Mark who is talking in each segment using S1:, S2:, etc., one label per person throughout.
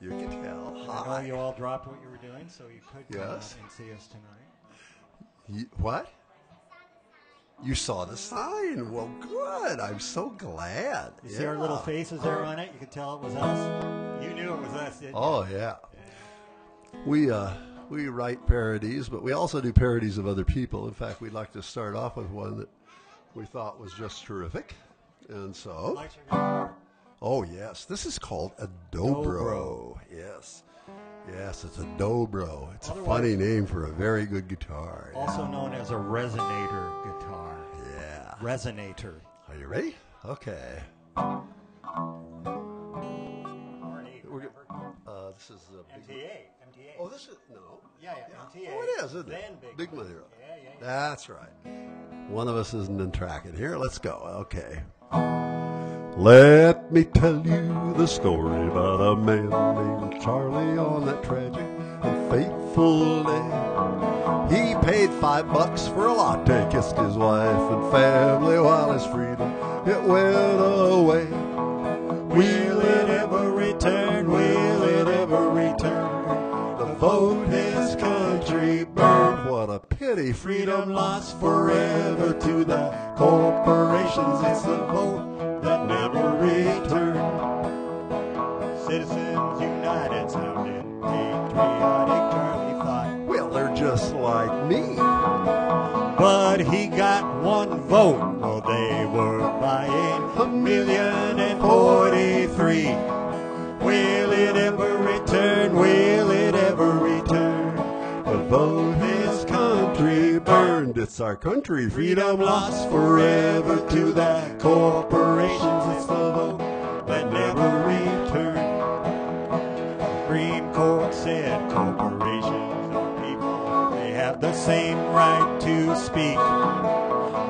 S1: You can tell.
S2: I
S1: Hi.
S2: know you all dropped what you were doing, so you could come out
S1: Yes.
S2: and see us tonight.
S1: What? You saw the sign. Well, good. I'm so glad.
S2: You see our little faces there on it? You could tell it was us. You knew it was us, didn't you?
S1: Oh, yeah. We write parodies, but we also do parodies of other people. In fact, we'd like to start off with one that we thought was just terrific. And so...
S2: Like your guitar.
S1: Oh, yes. This is called a dobro. Yes. Yes, it's a dobro. It's a funny name for a very good guitar.
S2: Also known as a resonator guitar.
S1: Yeah.
S2: Resonator.
S1: Are you ready? Okay. This is
S2: MTA.
S1: Oh, this is no.
S2: Yeah. MTA.
S1: Oh, it is, isn't
S2: then
S1: it?
S2: Big
S1: Money.
S2: Yeah.
S1: That's right. One of us isn't in tracking here. Let's go. Okay. Let me tell you the story about a man named Charlie on that tragic and fateful day. He paid $5 for a latte, kissed his wife and family while his freedom it went away. Will it ever return? Will it ever return? The vote his country burned. What a pity. Freedom lost forever to the corporations. It's the vote that never returned. Citizens United sounded patriotic. Charlie thought, well, they're just like me. But he got one vote. Well, they were buying 1,043,000. Will it ever return? Will it ever return? The vote his country burned. It's our country. Freedom lost forever to the corporations. It's the vote that never returned. Supreme Court said corporations are people. They have the same right to speak.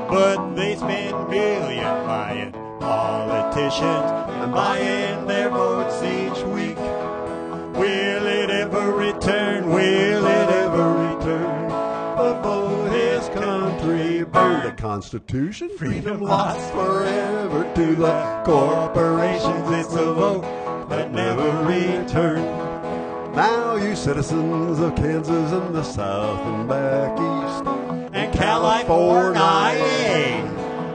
S1: But they spend millions buying politicians and buying their votes each week. Will it ever return? Will it ever return? The vote his country burned. The Constitution, freedom lost forever to the corporations. It's a vote that never returned. Now you citizens of Kansas and the South and back east and California,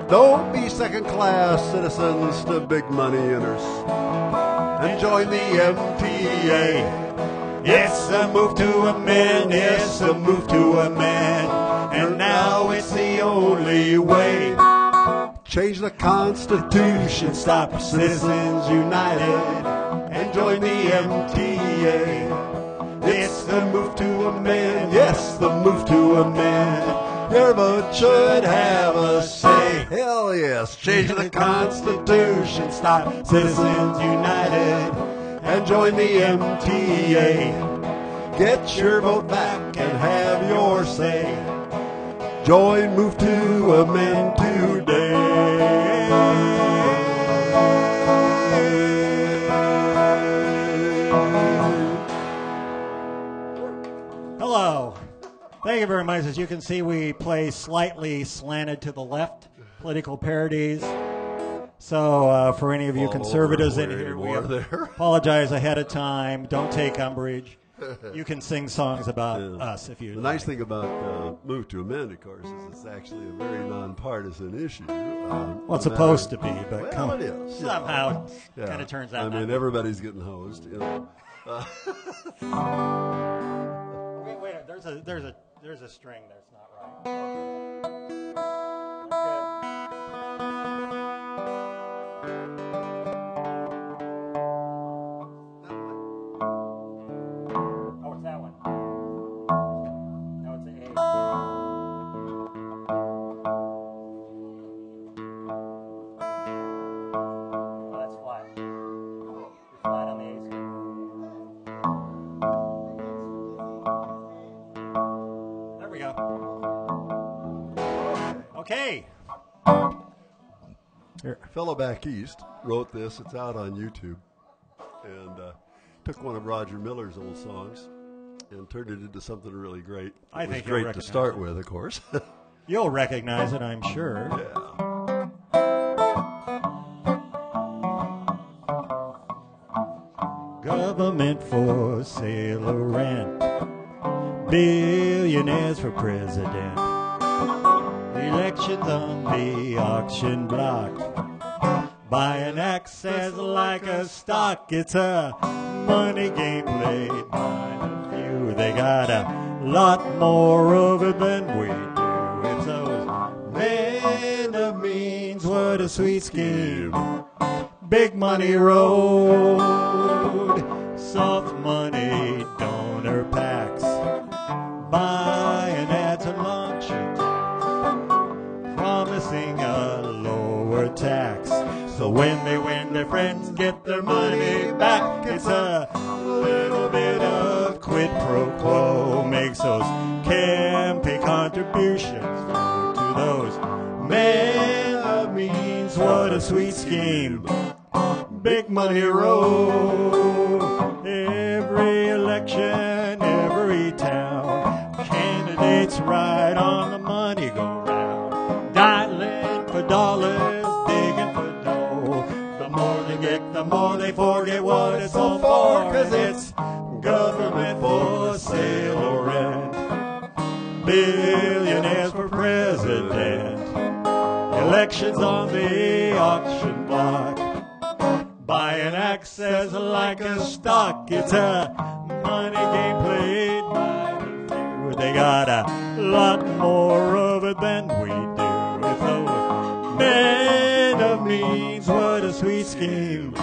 S1: don't be second-class citizens to big money earners and join the MTA. Yes, a move to amend. Yes, a move to amend. And now it's the only way. Change the Constitution, stop Citizens United, and join the MTA. It's the move to amend. Yes, the move to amend. Your vote should have a say. Hell yes. Change the Constitution, stop Citizens United, and join the MTA. Get your vote back and have your say. Join Move to Amend today.
S2: Hello. Thank you very much. As you can see, we play slightly slanted to the left, political parodies. So for any of you conservatives in here, we apologize ahead of time. Don't take umbrage. You can sing songs about us if you like.
S1: The nice thing about Move to Amend, of course, is it's actually a very nonpartisan issue.
S2: Well, it's supposed to be, but
S1: well, it is.
S2: Somehow it kind of turns out.
S1: I mean, everybody's getting hosed. You know.
S2: Wait, there's a string that's not right. Oh, it's that one. No, it's an A. Oh, that's flat. You're flat on the A string. There we go. Okay.
S1: A fellow back east wrote this. It's out on YouTube. And took one of Roger Miller's old songs and turned it into something really great.
S2: I
S1: it was
S2: think
S1: great to start with, of course.
S2: You'll recognize it, I'm sure.
S1: Yeah.
S2: government for sale or rent. Billionaires for president. Elections on the auction block. Buying access like a stock. It's a money game played by the few. They got a lot more of it than we do. It's those men of means. What a sweet scheme. Big money road. Soft money donor packs. Buying ads and launching. Promising a lower tax. So when they win, their friends get their money back. It's a little bit of quid pro quo. Makes those campy contributions to those men of means. What a sweet scheme. Big money road. Every election, every town. Candidates right on the money go round. Dialing for dollars, digging for dough. The more they get, the more they forget what it's all for. Cause it's government for sale or rent. Billionaires for president. Elections on the auction block. Buying access like a stock. It's a money game played by the few. They got a lot more of it than we do. It's those men of means. What a sweet scheme.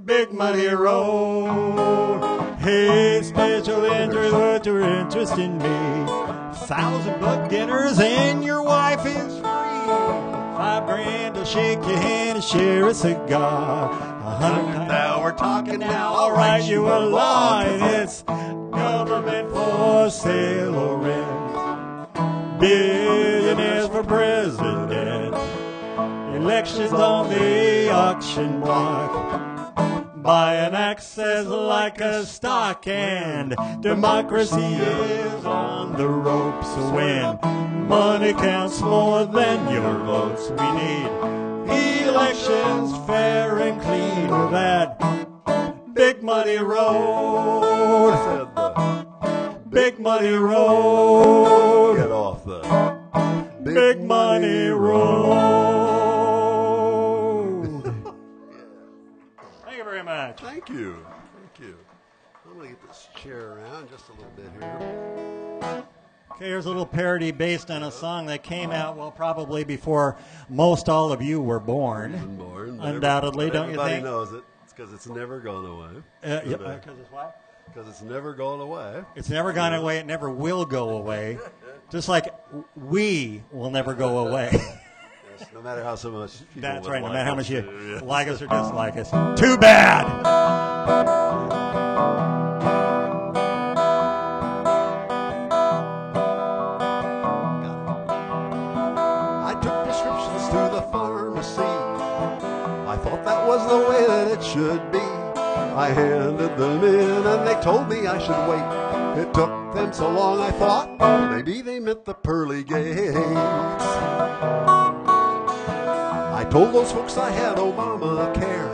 S2: Big money road. Hey, special interest, what's your interest in me? $1,000 dinners and your wife is free. $5,000 to shake your hand and share a cigar. 100 now, we're talking now, I'll write you a line. It's government for sale or rent. Billionaires for president. Elections on the auction block. Buying access like a stock. And democracy is on the ropes. When money counts more than your votes, we need elections fair and clean. Or that big money road. Big money road.
S1: Get off the
S2: big money road. Thank you very much.
S1: Thank you. Thank you. I'm going to get this chair around just a little bit here.
S2: Okay, here's a little parody based on a song that came out, well, probably before most all of you were born. Undoubtedly, don't you think?
S1: Everybody knows it. It's because it's never gone away.
S2: Because it's what?
S1: Because it's never gone away.
S2: It's never gone away. It never will go away. Just like we will never go away.
S1: Yes, no matter how so much people
S2: That's right. No
S1: like
S2: matter how
S1: us
S2: much you
S1: do, yes.
S2: like us or dislike us. Too bad.
S1: I took prescriptions to the pharmacy. I thought that was the way that it should be. I handed them in and they told me I should wait. It took them so long I thought maybe they meant the pearly gates. I told those folks I had Obamacare.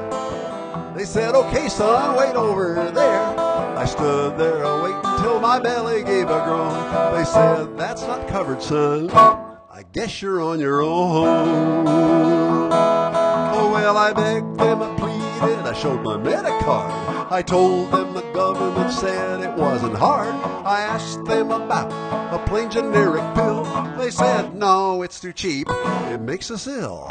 S1: They said, okay son, wait over there. I stood there waiting till my belly gave a groan. They said, that's not covered, son. I guess you're on your own. Oh, well, I begged them, I pleaded, I showed my Medicard. I told them the government said it wasn't hard. I asked them about a plain generic pill. They said, no, it's too cheap. It makes us ill.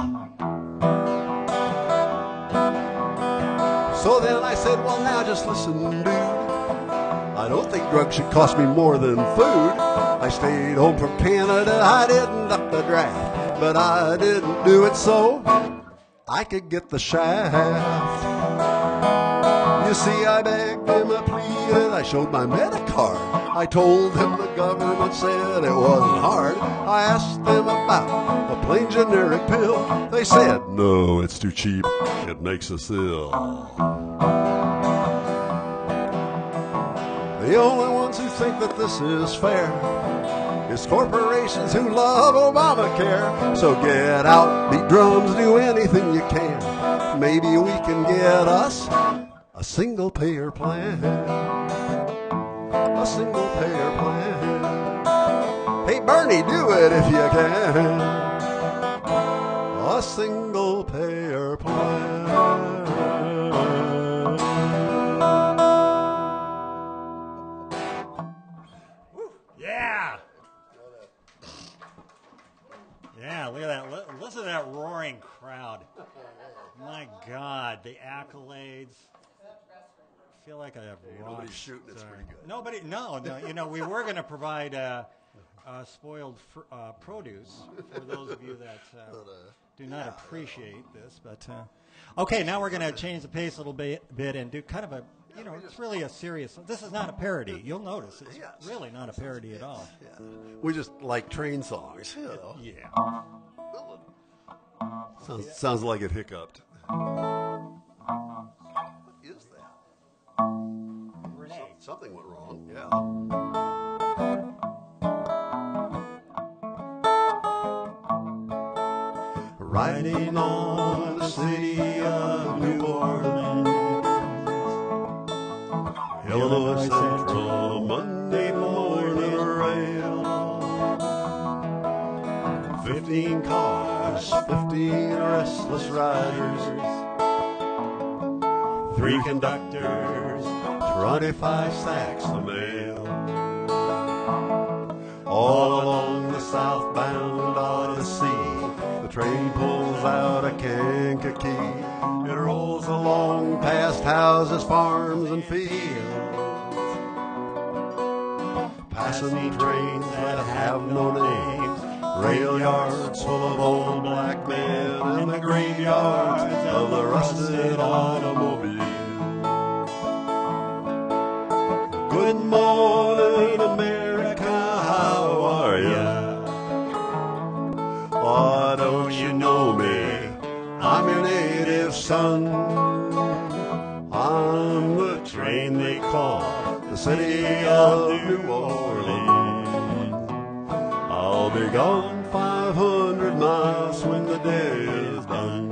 S1: So then I said, well, now just listen, dude. I don't think drugs should cost me more than food. I stayed home from Canada, I didn't up the draft, but I didn't do it so I could get the shaft. You see, I begged them, I pleaded, I showed my Medicard. I told them the government said it wasn't hard. I asked them about a plain generic pill. They said, no, it's too cheap, it makes us ill. The only ones who think that this is fair is corporations who love Obamacare. So get out, beat drums, do anything you can. Maybe we can get us a single payer plan. A single payer plan. Hey Bernie, do it if you can. A single payer plan.
S2: Yeah. Yeah, look at that. Listen to that roaring crowd. My God, the accolades. I feel like I have
S1: nobody's shooting. It's pretty good.
S2: Nobody, no. You know, we were going to provide spoiled produce for those of you that do not appreciate this. But okay, now we're going to change the pace a little bit and do kind of a, you know, it's really a serious. This is not a parody. You'll notice it's really not a parody at all.
S1: Yeah. We just like train songs. You know.
S2: Yeah.
S1: Sounds like it hiccuped. What is that?
S2: Renee.
S1: Something went wrong. Yeah. Riding on the city of New Orleans, Illinois Central, Monday morning rail. 15 cars, 15 restless riders, 3 conductors, 25 sacks of mail. All along the southbound Odyssey, the train pulls out of Kankakee. It rolls along past houses, farms, and fields, passing trains that have no names, rail yards full of old black men, and the graveyards of the rusted automobile. Good morning, America, how are ya? Oh, don't you know me? I'm your native son. I'm the train they call the city of New Orleans. I'll be gone 500 miles when the day is done.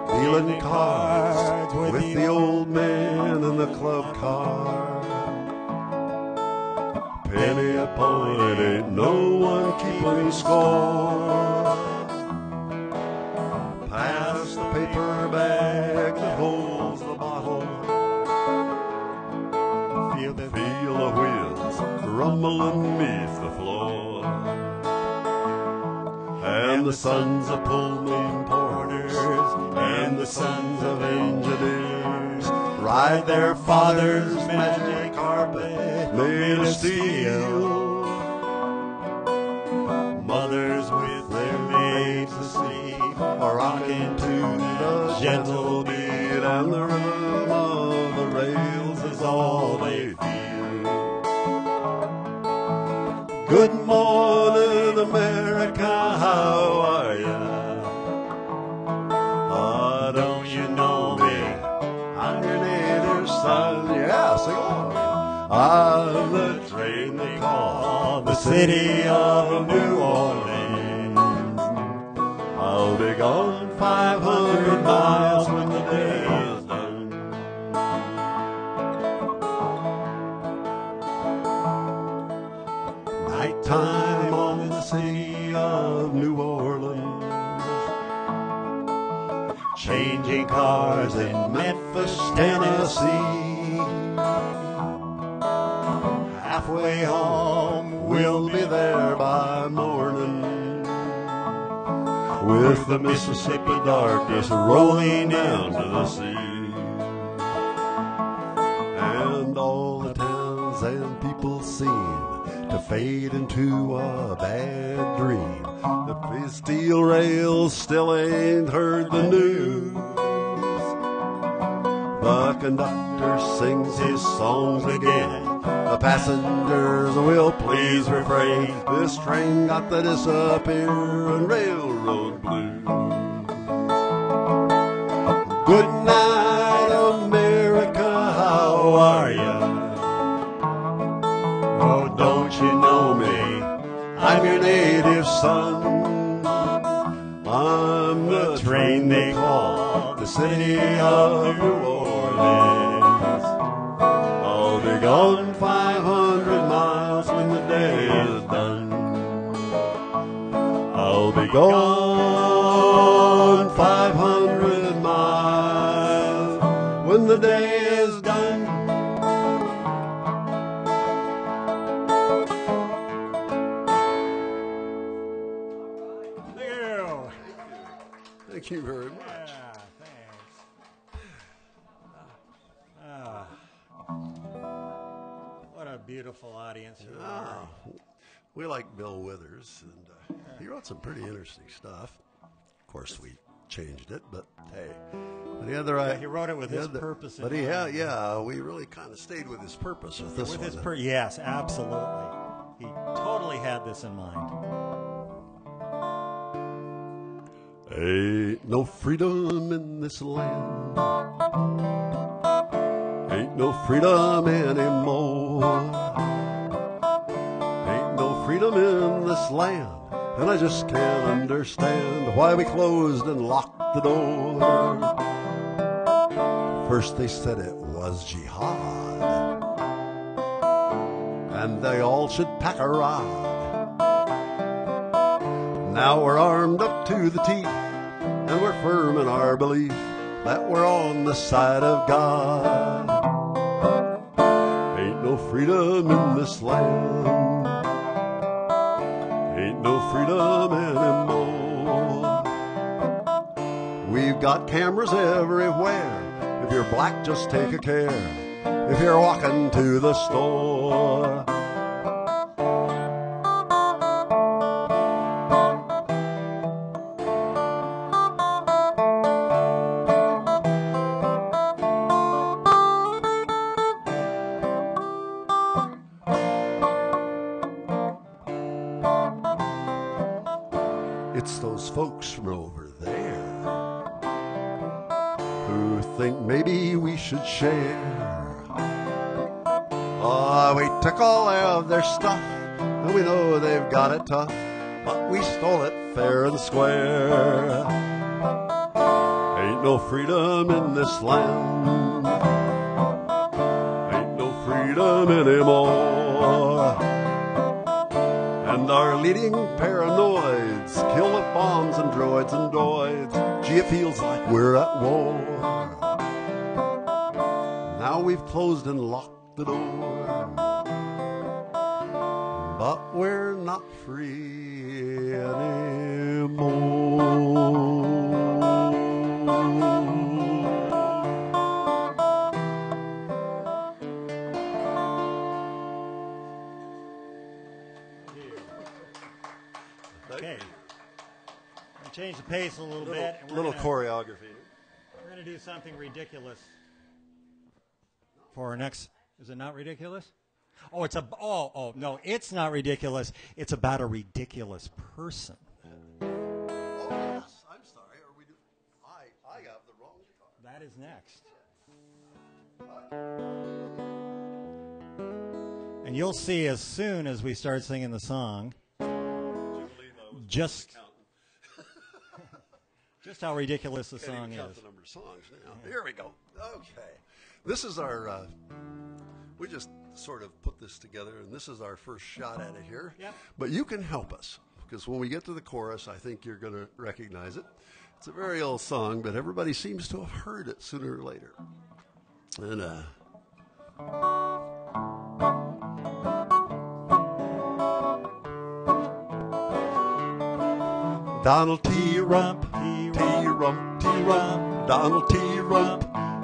S1: Dealing cards with the old man in the club car. Penny a point, ain't no one keeping score. Pass the paper bag that holds the bottle. Feel the wheels rumbling beneath the floor. And the sons of Pullman porters and the sons of engineers ride their father's magic carpet made of steel. Mothers with their maids asleep are rocking to the gentle beat, and the rhythm of the rails is all they feel. Good morning, America, how are ya? Oh, don't you know me? I'm your native son. Yeah, sing along. I'm the train they call the city of New Orleans. I'll be gone 500 miles when the day is done. Nighttime on the city of New Orleans, changing cars in Memphis, Tennessee. Halfway home, we'll be there by morning, with the Mississippi darkness rolling down to the sea. And all the towns and people seem to fade into a bad dream. The steel rails still ain't heard the news. The conductor sings his songs again. The passengers will please refrain. This train got the disappear and railroad blues. Good night, America, how are ya? Oh, don't you know me? I'm your native son. I'm the city of New Orleans. I'll be gone 500 miles when the day is done. I'll be gone 500 miles when the day is done. Thank you very much.
S2: Yeah, thanks. What a beautiful audience you are.
S1: We like Bill Withers, and he wrote some pretty interesting stuff. Of course, we changed it, but hey. But
S2: he wrote it with his purpose in mind.
S1: Yeah, we really kind of stayed with his purpose with this one.
S2: Yes, absolutely. He totally had this in mind.
S1: Ain't no freedom in this land. Ain't no freedom anymore. Ain't no freedom in this land. And I just can't understand why we closed and locked the door. First they said it was jihad, and they all should pack a rod. Now we're armed up to the teeth, and we're firm in our belief that we're on the side of God. Ain't no freedom in this land. Ain't no freedom anymore. We've got cameras everywhere. If you're black, just take a care. If you're walking to the store. It's those folks from over there who think maybe we should share. Oh, we took all of their stuff, and we know they've got it tough, but we stole it fair and square. Ain't no freedom in this land. Ain't no freedom anymore. And our leading paranoids kill with bombs and droids and droids. Gee, it feels like we're at war. Now we've closed and locked the door, but we're not free anymore.
S2: Okay. We'll change the pace a little bit. And
S1: Little choreography.
S2: We're going to do something ridiculous for our next. Is it not ridiculous? Oh, no, it's not ridiculous. It's about a ridiculous person.
S1: Oh, yes. I'm sorry. I got the wrong guitar.
S2: That is next. And you'll see as soon as we start singing the song just how ridiculous the song is.
S1: The number of songs now. Here we go. Okay. This is our, we just sort of put this together, and this is our first shot at it here.
S2: Yep.
S1: But you can help us, because when we get to the chorus, I think you're going to recognize it. It's a very old song, but everybody seems to have heard it sooner or later. And, Donald T. Rump, T. Rump, T. Rump, Donald T. Rump,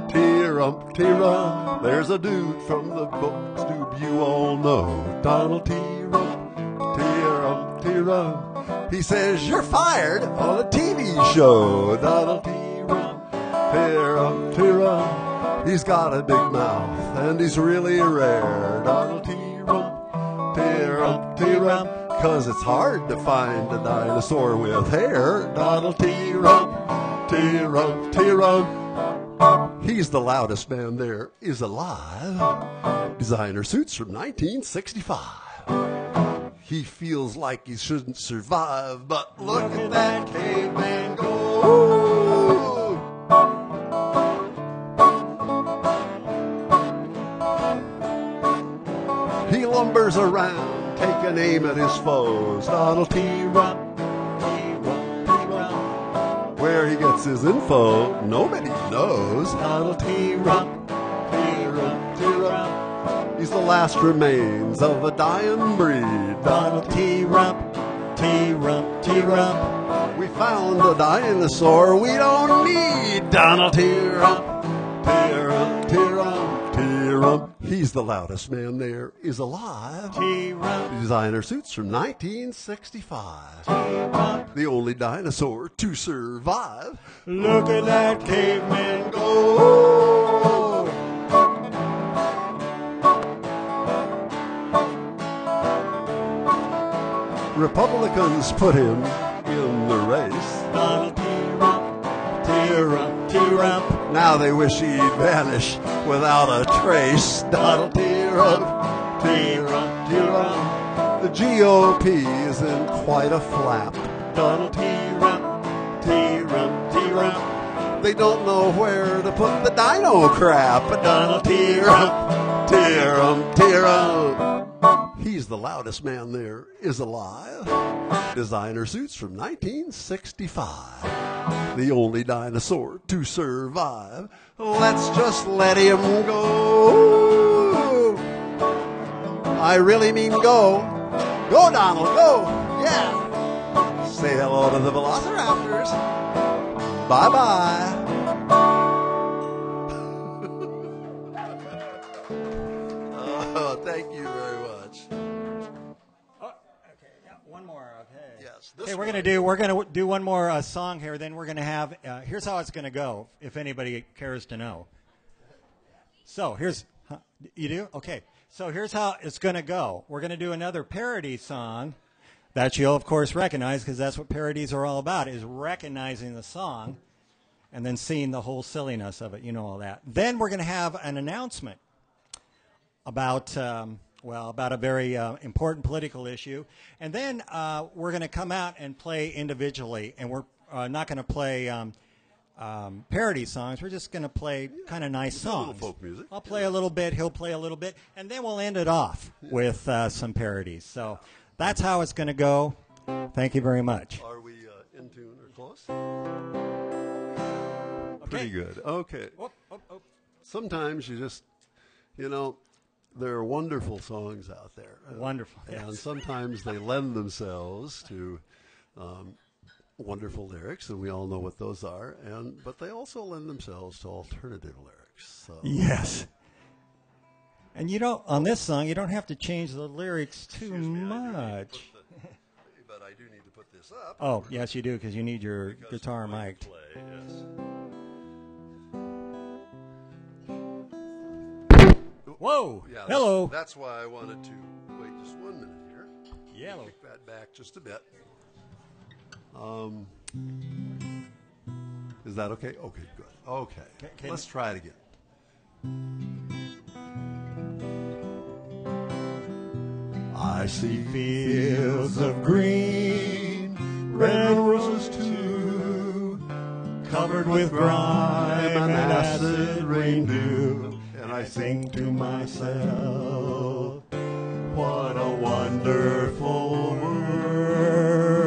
S1: T. Rump, T. Rump. There's a dude from the books tube you all know, Donald T. Rump, T. Rump, T. Rump. He says you're fired on a TV show, Donald T. Rump, T. Rump, T. Rump. He's got a big mouth and he's really rare, Donald T. Rump, T. Rump, T. Rump. 'Cause it's hard to find a dinosaur with hair, Donald T. Rump, T. Rump, T. Rump. He's the loudest man there is alive. Designer suits from 1965. He feels like he shouldn't survive, but look at that caveman go. wanders around, taking aim at his foes. Donald Tira. Where he gets his info, nobody knows. Donald Tira. He's the last remains of a dying breed.
S2: Donald Tira.
S1: We found a dinosaur we don't need. Donald Tira. He's the loudest man there is alive.
S2: Tira.
S1: Designer suits from 1965. The only dinosaur to survive.
S2: Look at that caveman go.
S1: Republicans put him in the race.
S2: Donald Tira.
S1: Now they wish he'd vanish without a trace. Donald Tira. The GOP is in quite a flap.
S2: Donald Tira.
S1: They don't know where to put the dino crap. Donald Tira. He's the loudest man there is alive. Designer suits from 1965. The only dinosaur to survive. Let's just let him go. I really mean go. Go, Donald, go. Yeah. Say hello to the Velociraptors. Bye-bye. Oh, thank you very much.
S2: One more, okay.
S1: Yes.
S2: Okay, we're gonna do one more song here. Then we're gonna have. Here's how it's gonna go. If anybody cares to know. So here's. You do? Okay. So here's how it's gonna go. We're gonna do another parody song that you'll of course recognize because that's what parodies are all about: is recognizing the song, and then seeing the whole silliness of it. You know all that. Then we're gonna have an announcement about. About a very important political issue. And then we're going to come out and play individually. And we're not going to play parody songs. We're just going to play kind of nice songs.
S1: Folk music.
S2: I'll play a little bit. He'll play a little bit. And then we'll end it off with some parodies. So that's how it's going to go. Thank you very much.
S1: Are we in tune or close?
S2: Okay.
S1: Pretty good. Okay. Sometimes you just, there are wonderful songs out there.
S2: Wonderful.
S1: And
S2: Yes.
S1: sometimes they lend themselves to wonderful lyrics, and we all know what those are. But they also lend themselves to alternative lyrics. So.
S2: Yes. And on this song, you don't have to change the lyrics too much.
S1: But I do need to put this up.
S2: Oh, yes, you do, because you need your guitar mic'd.
S1: Play, yes.
S2: Whoa!
S1: Yeah,
S2: Hello!
S1: That's why I wanted to wait just 1 minute here.
S2: Yellow.
S1: Kick that back just a bit. Is that okay? Okay, good. Okay. Let's try it again. I see fields of green, red roses too, covered with grime and acid rain dew. And I think to myself, what a wonderful world.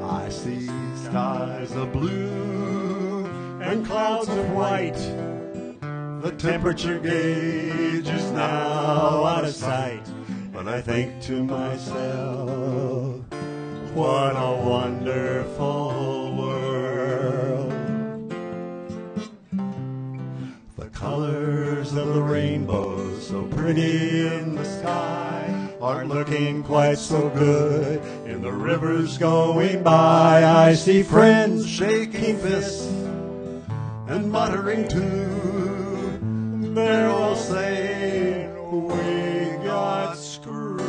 S1: I see skies of blue and clouds of white. The temperature gauge is now out of sight. But I think to myself, what a wonderful world. The colors of the rainbow, so pretty in the sky, aren't looking quite so good in the rivers going by. I see friends shaking fists and muttering too. They're all saying, we got screwed.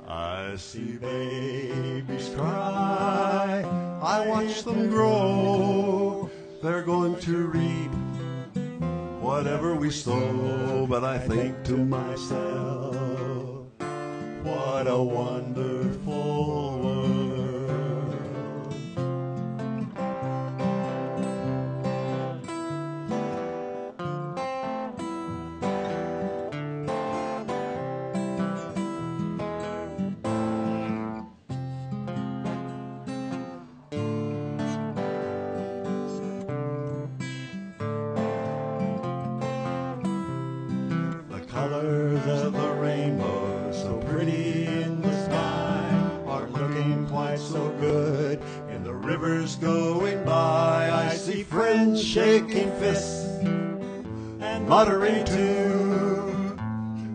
S1: I see babies cry, I watch them grow. They're going to reap whatever we sow. But I think to myself, what a wonderful world. good. In the rivers going by, I see friends shaking fists and muttering too.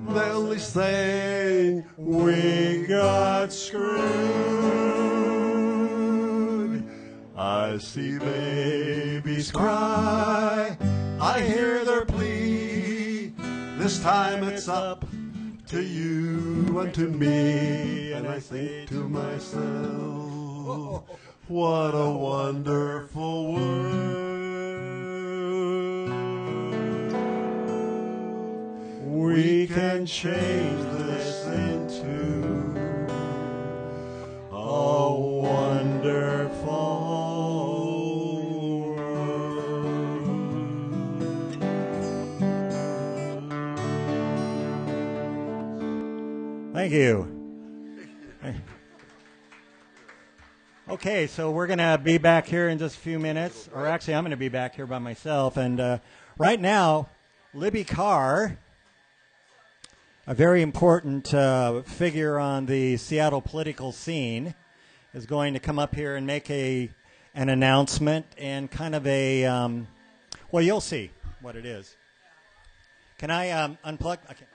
S1: They'll be saying, we got screwed. I see babies cry, I hear their plea. This time it's up to you and to me. And I think to myself, what a wonderful world. We can change this into a wonderful world.
S2: Thank you. Okay, so we're going to be back here in just a few minutes. Or actually, I'm going to be back here by myself. And right now, Libby Carr, a very important figure on the Seattle political scene, is going to come up here and make an announcement and kind of a, well, you'll see what it is. Can I unplug? Okay.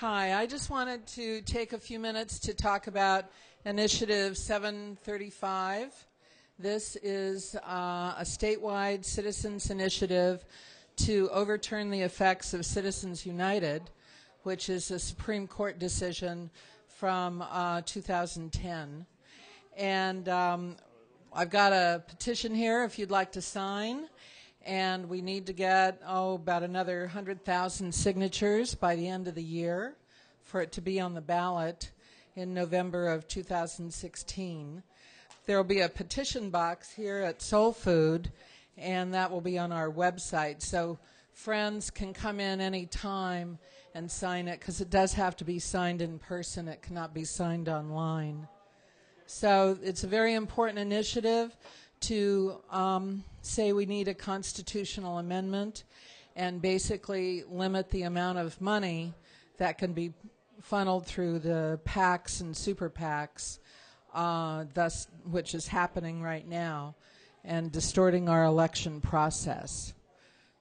S3: Hi, I just wanted to take a few minutes to talk about Initiative 735. This is a statewide citizens initiative to overturn the effects of Citizens United, which is a Supreme Court decision from 2010. And I've got a petition here if you'd like to sign. And we need to get, about another 100,000 signatures by the end of the year for it to be on the ballot in November of 2016. There will be a petition box here at Soul Food, and that will be on our website. So friends can come in any time and sign it, because it does have to be signed in person. It cannot be signed online. So it's a very important initiative to say we need a constitutional amendment and basically limit the amount of money that can be funneled through the PACs and super PACs, thus which is happening right now, and distorting our election process.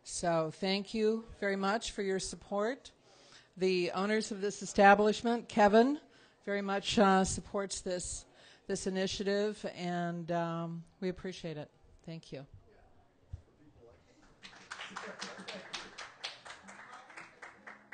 S3: So thank you very much for your support. The owners of this establishment, Kevin, very much supports this initiative, and we appreciate it. Thank you.